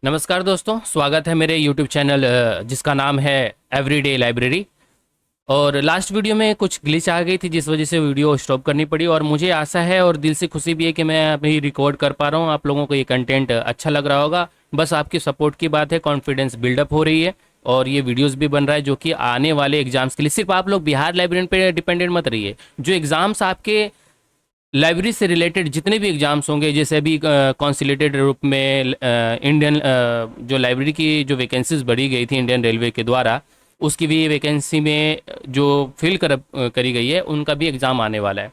नमस्कार दोस्तों, स्वागत है मेरे YouTube चैनल जिसका नाम है एवरीडे लाइब्रेरी। और लास्ट वीडियो में कुछ ग्लिच आ गई थी जिस वजह से वीडियो स्टॉप करनी पड़ी। और मुझे आशा है और दिल से खुशी भी है कि मैं अभी रिकॉर्ड कर पा रहा हूँ। आप लोगों को ये कंटेंट अच्छा लग रहा होगा। बस आपकी सपोर्ट की बात है, कॉन्फिडेंस बिल्डअप हो रही है और ये वीडियोस भी बन रहा है जो कि आने वाले एग्जाम्स के लिए। सिर्फ आप लोग बिहार लाइब्रेरी पे डिपेंडेंट मत रहिए। जो एग्ज़ाम्स आपके लाइब्रेरी से रिलेटेड जितने भी एग्जाम्स होंगे, जैसे अभी कॉन्सिलेटेड रूप में इंडियन जो लाइब्रेरी की जो वैकेंसीज बढ़ी गई थी इंडियन रेलवे के द्वारा, उसकी भी वैकेंसी में जो फिल करी गई है उनका भी एग्ज़ाम आने वाला है।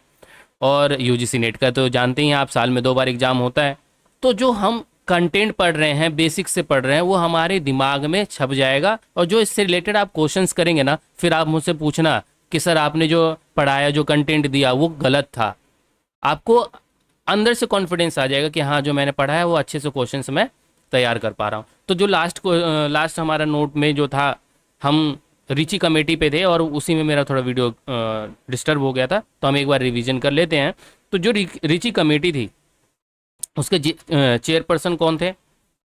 और यूजीसी नेट का तो जानते ही हैं आप, साल में 2 बार एग्ज़ाम होता है। तो जो हम कंटेंट पढ़ रहे हैं, बेसिक से पढ़ रहे हैं, वो हमारे दिमाग में छप जाएगा। और जो इससे रिलेटेड आप क्वेश्चंस करेंगे ना, फिर आप मुझसे पूछना कि सर आपने जो पढ़ाया, जो कंटेंट दिया वो गलत था। आपको अंदर से कॉन्फिडेंस आ जाएगा कि हाँ, जो मैंने पढ़ा है वो अच्छे से क्वेश्चंस मैं तैयार कर पा रहा हूँ। तो जो लास्ट हमारा नोट में जो था, हम रिची कमेटी पे थे और उसी में मेरा थोड़ा वीडियो डिस्टर्ब हो गया था, तो हम एक बार रिवीजन कर लेते हैं। तो जो रिची कमेटी थी उसके चेयरपर्सन कौन थे?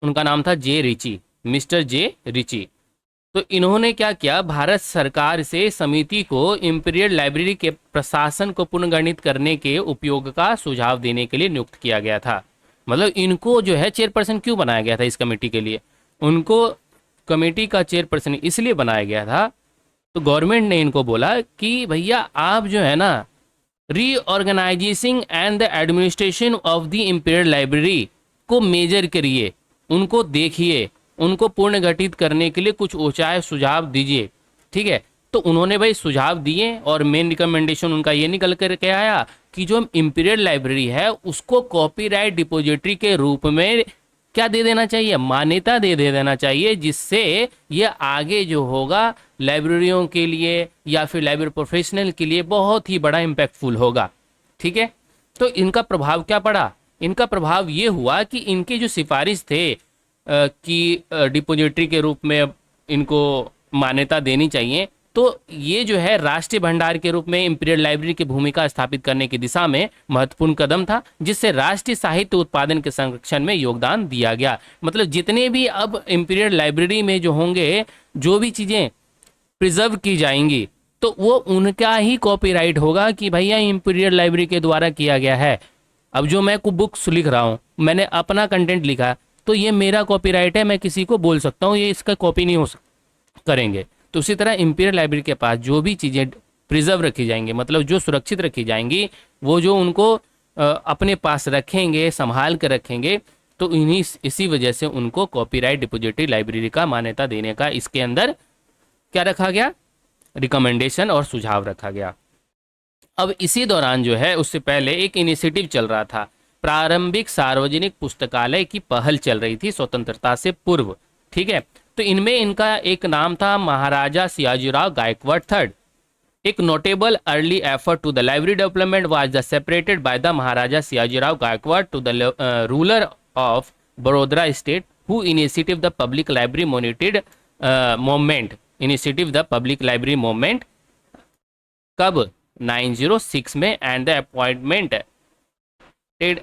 उनका नाम था जे रिची, मिस्टर जे रिची। तो इन्होंने क्या किया, भारत सरकार से समिति को इंपीरियल लाइब्रेरी के प्रशासन को पुनर्गठित करने के उपयोग का सुझाव देने के लिए नियुक्त किया गया था। मतलब इनको जो है चेयरपर्सन क्यों बनाया गया था इस कमेटी के लिए? उनको कमेटी का चेयरपर्सन इसलिए बनाया गया था, तो गवर्नमेंट ने इनको बोला कि भैया आप जो है ना, reorganising and the administration of the imperial library को मेजर करिए, उनको देखिए, उनको पुनर्गठित करने के लिए कुछ ऊंचाई सुझाव दीजिए। ठीक है, तो उन्होंने भाई सुझाव दिए और मेन रिकमेंडेशन उनका ये निकल कर के आया कि जो इंपीरियल लाइब्रेरी है उसको कॉपीराइट डिपॉजिटरी के रूप में क्या दे देना चाहिए, मान्यता दे देना चाहिए, जिससे ये आगे जो होगा लाइब्रेरियों के लिए या फिर लाइब्रेरी प्रोफेशनल के लिए बहुत ही बड़ा इम्पैक्टफुल होगा। ठीक है, तो इनका प्रभाव क्या पड़ा? इनका प्रभाव ये हुआ कि इनके जो सिफारिश थे कि डिपॉजिटरी के रूप में इनको मान्यता देनी चाहिए, तो ये जो है राष्ट्रीय भंडार के रूप में इंपीरियल लाइब्रेरी की भूमिका स्थापित करने की दिशा में महत्वपूर्ण कदम था, जिससे राष्ट्रीय साहित्य उत्पादन के संरक्षण में योगदान दिया गया। मतलब जितने भी अब इंपीरियल लाइब्रेरी में जो होंगे, जो भी चीज़ें प्रिजर्व की जाएंगी, तो वो उनका ही कॉपीराइट होगा कि भैया इंपीरियल लाइब्रेरी के द्वारा किया गया है। अब जो मैं बुक्स लिख रहा हूँ, मैंने अपना कंटेंट लिखा, तो ये मेरा कॉपीराइट है, मैं किसी को बोल सकता हूँ ये इसका कॉपी नहीं करेंगे। तो उसी तरह इंपीरियल लाइब्रेरी के पास जो भी चीज़ें प्रिजर्व रखी जाएंगी, मतलब जो सुरक्षित रखी जाएंगी, वो जो उनको अपने पास रखेंगे, संभाल कर रखेंगे, तो इन्हीं इसी वजह से उनको कॉपीराइट डिपॉजिटरी लाइब्रेरी का मान्यता देने का इसके अंदर क्या रखा गया, रिकमेंडेशन और सुझाव रखा गया। अब इसी दौरान जो है, उससे पहले एक इनिशिएटिव चल रहा था, प्रारंभिक सार्वजनिक पुस्तकालय की पहल चल रही थी स्वतंत्रता से पूर्व। ठीक है, तो इनमें इनका एक नाम था महाराजा सियाजीराव गायकवाड़ थर्ड। एक notable early effort to the library development was the separated by the Maharaja Sayajirao Gaekwad to the ruler of Badodara state who initiative the public library monitored movement. Initiative the public library movement कब? 906 में। And the appointment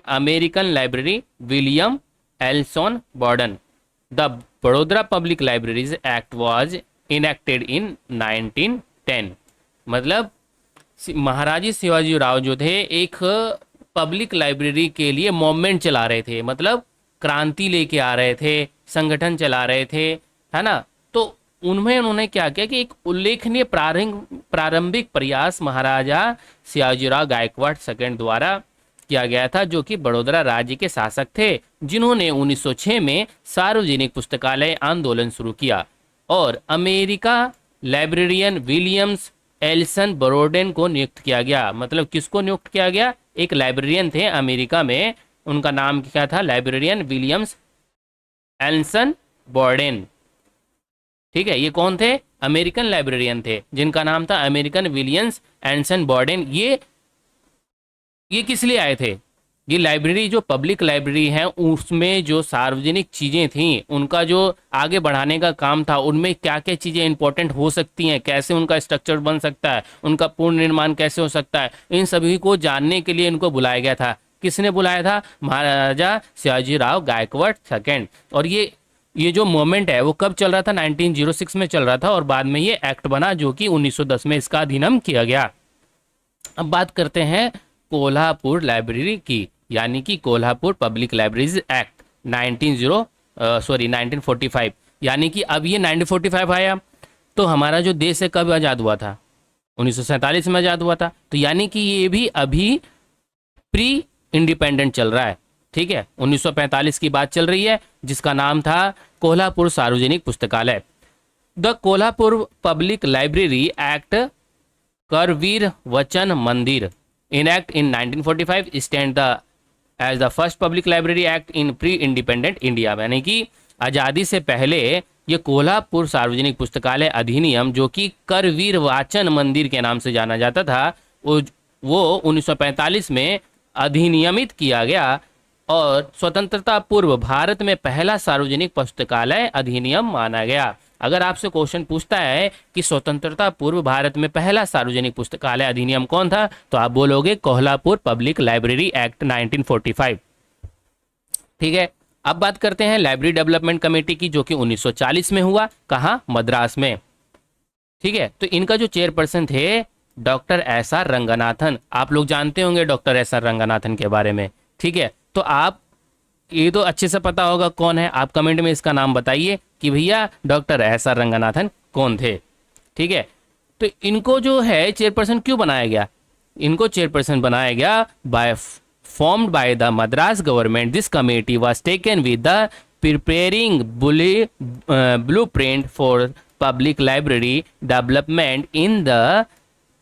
American library William Elson Borden. The Badodara public libraries act was enacted in 1910। मतलब महाराजी शिवाजी राव जो थे एक public library के लिए movement चला रहे थे, मतलब क्रांति लेके आ रहे थे, संगठन चला रहे थे, है ना। तो उनमें उन्होंने क्या किया कि एक उल्लेखनीय प्रारंभिक प्रयास महाराजा सियाजीराव गायकवाड़ सेकंड द्वारा किया गया था, जो कि बड़ोदरा राज्य के शासक थे, जिन्होंने 1906 में सार्वजनिक पुस्तकालय आंदोलन शुरू किया और अमेरिका लाइब्रेरियन विलियम्स एल्सन बरोडेन को नियुक्त किया गया। मतलब किसको नियुक्त किया गया? एक लाइब्रेरियन थे अमेरिका में, उनका नाम क्या था? Librarian Williams Elson Borden. ठीक है, ये कौन थे? अमेरिकन लाइब्रेरियन थे जिनका नाम था अमेरिकन विलियम्स एल्सन बॉर्डेन। ये किस लिए आए थे? ये लाइब्रेरी जो पब्लिक लाइब्रेरी है उसमें जो सार्वजनिक चीज़ें थी उनका जो आगे बढ़ाने का काम था, उनमें क्या क्या चीज़ें इंपॉर्टेंट हो सकती हैं, कैसे उनका स्ट्रक्चर बन सकता है, उनका पूर्ण निर्माण कैसे हो सकता है, इन सभी को जानने के लिए इनको बुलाया गया था। किसने बुलाया था? महाराजा सियाजीराव गायकवाड़ सेकंड। और ये ये जो मूवमेंट है वो कब चल रहा था, 1906 में चल रहा था, और बाद में ये एक्ट बना जो कि 1910 में इसका अधिनियम किया गया। अब बात करते हैं कोल्हापुर लाइब्रेरी की, यानी कि कोल्हापुर पब्लिक लाइब्रेरीज एक्ट 1945, यानी कि अब ये 1945 आया, तो हमारा जो देश है कब आज़ाद हुआ था, 1947 में आज़ाद हुआ था, तो यानी कि ये भी अभी प्री इंडिपेंडेंट चल रहा है। ठीक है, 1945 की बात चल रही है, जिसका नाम था कोल्हापुर सार्वजनिक पुस्तकालय। The Kolhapur public library act Karvir Vachan Mandir enact in 1945 stand the as the first public library act in pre independent India, यानी कि आज़ादी से पहले ये कोल्हापुर सार्वजनिक पुस्तकालय अधिनियम, जो कि करवीर वाचन मंदिर के नाम से जाना जाता था, वो 1945 में अधिनियमित किया गया और स्वतंत्रता पूर्व भारत में पहला सार्वजनिक पुस्तकालय अधिनियम माना गया। अगर आपसे क्वेश्चन पूछता है कि स्वतंत्रता पूर्व भारत में पहला सार्वजनिक पुस्तकालय अधिनियम कौन था, तो आप बोलोगे कोल्हापुर पब्लिक लाइब्रेरी एक्ट 1945। ठीक है, अब बात करते हैं लाइब्रेरी डेवलपमेंट कमेटी की, जो कि 1940 में हुआ, कहाँ, मद्रास में। ठीक है, तो इनका जो चेयरपर्सन थे डॉक्टर एस आर रंगनाथन, आप लोग जानते होंगे डॉक्टर एस आर रंगनाथन के बारे में। ठीक है, तो आप ये तो अच्छे से पता होगा कौन है, आप कमेंट में इसका नाम बताइए कि भैया डॉक्टर एस आर रंगनाथन कौन थे। ठीक है, तो इनको जो है चेयरपर्सन क्यों बनाया गया, इनको चेयरपर्सन बनाया गया bye formed by the Madras government. This committee was taken with the preparing blueprint for public library development in the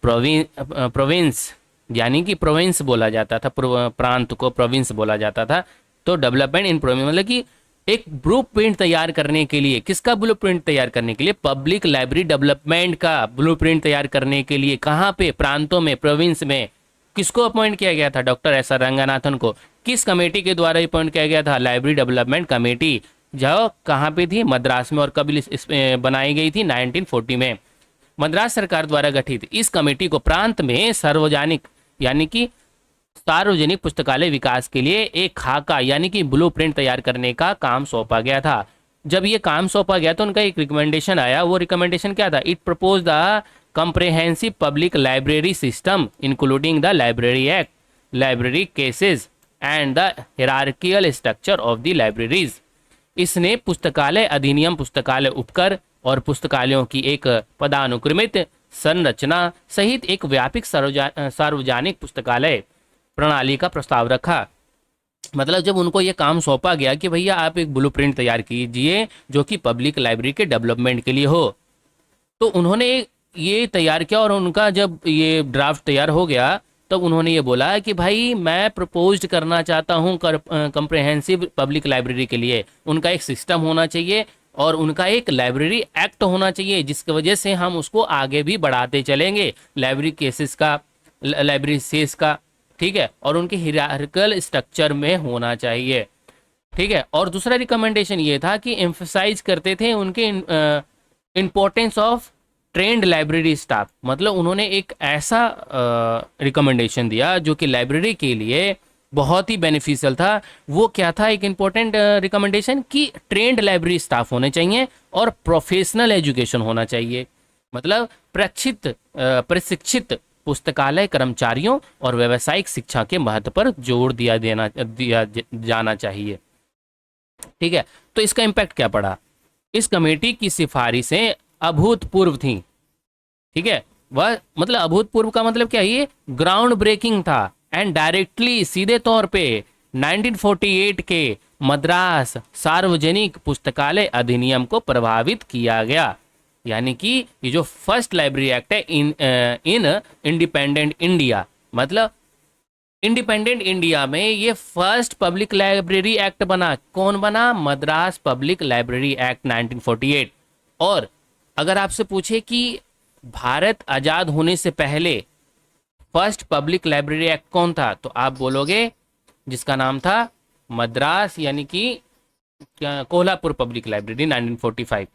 province, यानी कि प्रोविंस बोला जाता था, प्रांत को प्रोविंस बोला जाता था। तो डेवलपमेंट इन प्रोविंस मतलब कि एक ब्लूप्रिंट तैयार करने के लिए, किसका ब्लूप्रिंट तैयार करने के लिए, पब्लिक लाइब्रेरी डेवलपमेंट का ब्लूप्रिंट तैयार करने के लिए, कहाँ पे, प्रांतों में, प्रोविंस में। किसको अपॉइंट किया गया था, डॉक्टर एस आर रंगनाथन को। किस कमेटी के द्वारा अपॉइंट किया गया था, लाइब्रेरी डेवलपमेंट कमेटी, जो कहाँ पे थी, मद्रास में, और कब बनाई गई थी, 1940 में, मद्रास सरकार द्वारा गठित। इस कमेटी को प्रांत में सार्वजनिक, यानी कि सार्वजनिक पुस्तकालय विकास के लिए एक खाका, यानी कि ब्लूप्रिंट तैयार करने का काम सौंपा गया था। जब ये काम सौंपा गया तो उनका एक रिकमेंडेशन आया, वो रिकमेंडेशन क्या था, it propose the comprehensive public library system including the library act, library cases and the hierarchical structure of the libraries। इसने पुस्तकालय अधिनियम, पुस्तकालय उपकर और पुस्तकालयों की एक पदानुक्रमित संरचना सहित एक व्यापक सार्वजनिक पुस्तकालय प्रणाली का प्रस्ताव रखा। मतलब जब उनको ये काम सौंपा गया कि भैया आप एक ब्लूप्रिंट तैयार कीजिए जो कि पब्लिक लाइब्रेरी के डेवलपमेंट के लिए हो, तो उन्होंने ये तैयार किया, और उनका जब ये ड्राफ्ट तैयार हो गया तब उन्होंने ये बोला कि भाई मैं प्रपोज करना चाहता हूँ कंप्रेहेंसिव पब्लिक लाइब्रेरी के लिए उनका एक सिस्टम होना चाहिए और उनका एक लाइब्रेरी एक्ट होना चाहिए, जिसकी वजह से हम उसको आगे भी बढ़ाते चलेंगे, लाइब्रेरी केसेस का, लाइब्रेरी सेस का। ठीक है, और उनके हिरार्किकल स्ट्रक्चर में होना चाहिए। ठीक है, और दूसरा रिकमेंडेशन ये था कि एम्फसाइज करते थे उनके importance of trend library staff. मतलब उन्होंने एक ऐसा रिकमेंडेशन दिया जो कि लाइब्रेरी के लिए बहुत ही बेनिफिशियल था। वो क्या था, एक इम्पोर्टेंट रिकमेंडेशन कि ट्रेंड लाइब्रेरी स्टाफ होने चाहिए और प्रोफेशनल एजुकेशन होना चाहिए। मतलब प्रशिक्षित पुस्तकालय कर्मचारियों और व्यावसायिक शिक्षा के महत्व पर जोर दिया जाना चाहिए। ठीक है, तो इसका इम्पैक्ट क्या पड़ा, इस कमेटी की सिफारिशें अभूतपूर्व थी। ठीक है, वह मतलब अभूतपूर्व का मतलब क्या है, ये ग्राउंड ब्रेकिंग था एंड डायरेक्टली, सीधे तौर पे 1948 के मद्रास सार्वजनिक पुस्तकालय अधिनियम को प्रभावित किया गया। यानी कि ये जो फर्स्ट लाइब्रेरी एक्ट है इन इंडिपेंडेंट इंडिया, मतलब इंडिपेंडेंट इंडिया में ये फर्स्ट पब्लिक लाइब्रेरी एक्ट बना। कौन बना, मद्रास पब्लिक लाइब्रेरी एक्ट 1948। और अगर आपसे पूछे कि भारत आजाद होने से पहले फर्स्ट पब्लिक लाइब्रेरी एक्ट कौन था, तो आप बोलोगे जिसका नाम था मद्रास, यानी कि कोल्हापुर पब्लिक लाइब्रेरी 1945।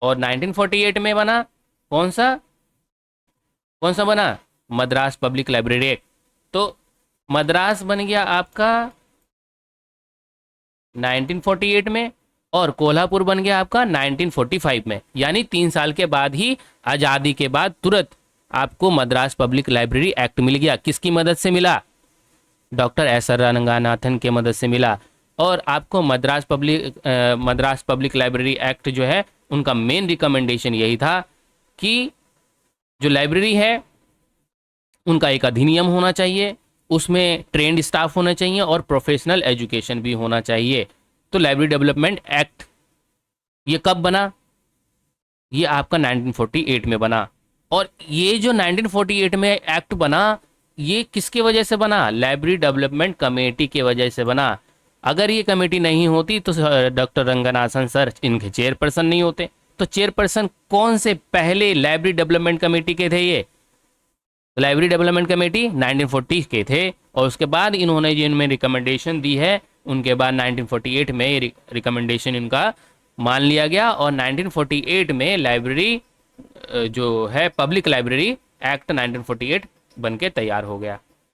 और 1948 में बना कौन सा बना, मद्रास पब्लिक लाइब्रेरी एक्ट। तो मद्रास बन गया आपका 1948 में, और कोल्हापुर बन गया आपका 1945 में, यानी 3 साल के बाद ही, आज़ादी के बाद तुरंत आपको मद्रास पब्लिक लाइब्रेरी एक्ट मिल गया। किसकी मदद से मिला? डॉक्टर एस आर रंगनाथन के मदद से मिला। और आपको मद्रास पब्लिक लाइब्रेरी एक्ट जो है, उनका मेन रिकमेंडेशन यही था कि जो लाइब्रेरी है उनका एक अधिनियम होना चाहिए, उसमें ट्रेंड स्टाफ होना चाहिए और प्रोफेशनल एजुकेशन भी होना चाहिए। तो लाइब्रेरी डेवलपमेंट एक्ट ये कब बना? ये आपका 1948 में बना। और ये जो 1948 में एक्ट बना, ये किसकी वजह से बना? लाइब्रेरी डेवलपमेंट कमेटी की वजह से बना। अगर ये कमेटी नहीं होती तो डॉक्टर रंगनाथन सर इनके चेयरपर्सन नहीं होते। तो चेयरपर्सन कौन से पहले लाइब्रेरी डेवलपमेंट कमेटी के थे? ये लाइब्रेरी डेवलपमेंट कमेटी 1940 के थे, और उसके बाद इन्होंने जो इनमें रिकमेंडेशन दी है, उनके बाद 1948 में रिकमेंडेशन इनका मान लिया गया और 1948 में लाइब्रेरी जो है पब्लिक लाइब्रेरी एक्ट 1948 बन के तैयार हो गया।